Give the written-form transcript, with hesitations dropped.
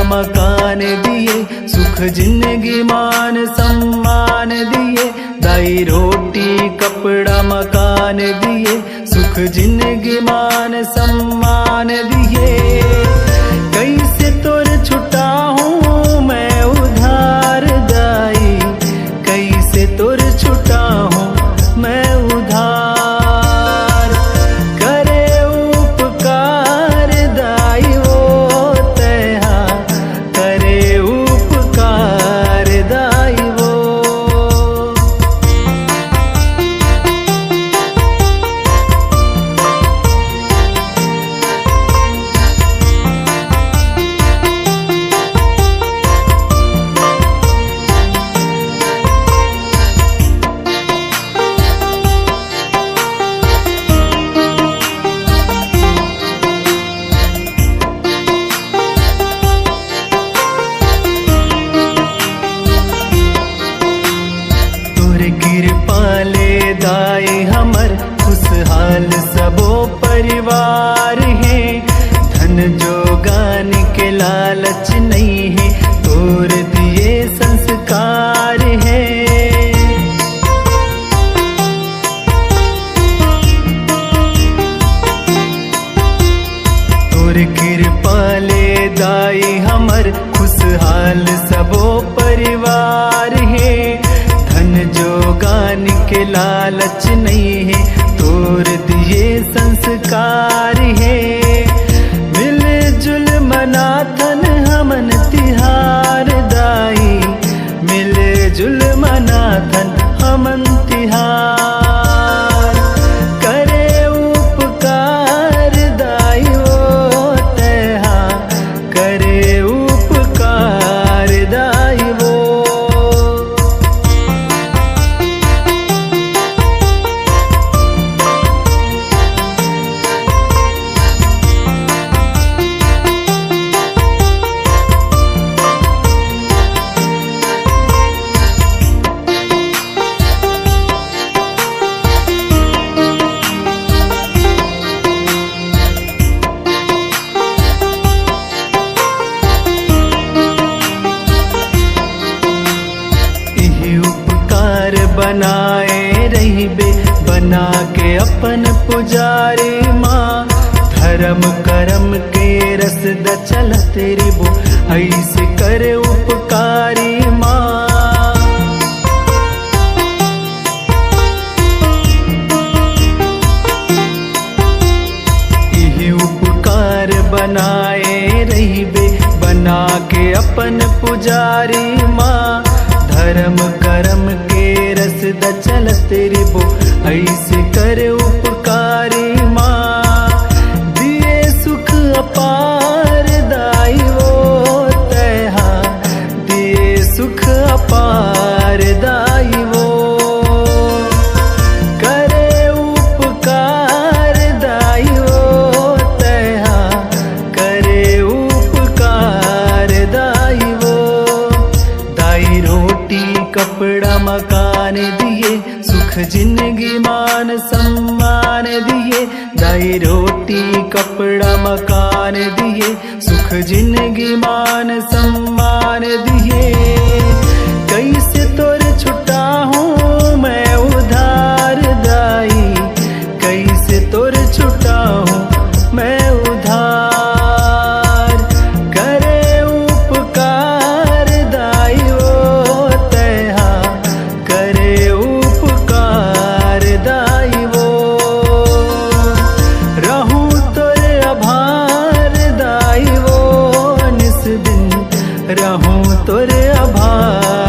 मकान दिए, सुख जिंदगी मान सम्मान दिए। दाई रोटी कपड़ा मकान दिए, सुख जिंदगी मान सम्मान दिए। कैसे तोर छुटा हूँ मैं उधार दाई, कैसे तोर छुटा हूँ मैं उधार। करे उपकार दाई वो तेहा, करे उपकार दाई वो। कृपाले दाई हमर खुशहाल सबो परिवार है। धन जोगान के लालच नहीं है, तोर दिए संस्कार है। तोर कृपाले दाई हमर खुशहाल सबो परिवार है। धन जोगान के लालच नहीं है, तोर दिए संस्कार है। मिलजुल मनाथन हमन तिहार दाई, मिलजुल मनाथन हमन तिहार। करे उपकार दाई वो तेहा, करे उपकार दाई वो। बनाए रहिबे बना के अपन पुजारी माँ। धर्म करम के रस द चलत रिबो, ऐसे करे उपकारी माँ। यही उपकार बनाए रहिबे बना के अपन पुजारी माँ। धर्म करम के रस द चलत रिबो, ऐसे करे उपकारी माँ। दिए सुख अपार दाई वो तेहा, दिए सुख अपार दाई वो। करे उपकार दाई वो तेहा, करे उपकार दाई वो। दाई रोटी कपड़ा मकान दिए, सुख जिंदगी मान सम्मान दिए। दाई रोटी कपड़ा मकान दिए, सुख जिंदगी मान सम्मान दिए। कैसे तोर छुटा हूँ मैं उधार दाई, कैसे तोर छुटा हूँ मैं उधार। करे उपकार दाई वो तेहा, करे उपकार दाई वो। रहूं तोरे आभार दाई वो निस दिन, रहूं तोरे आभार।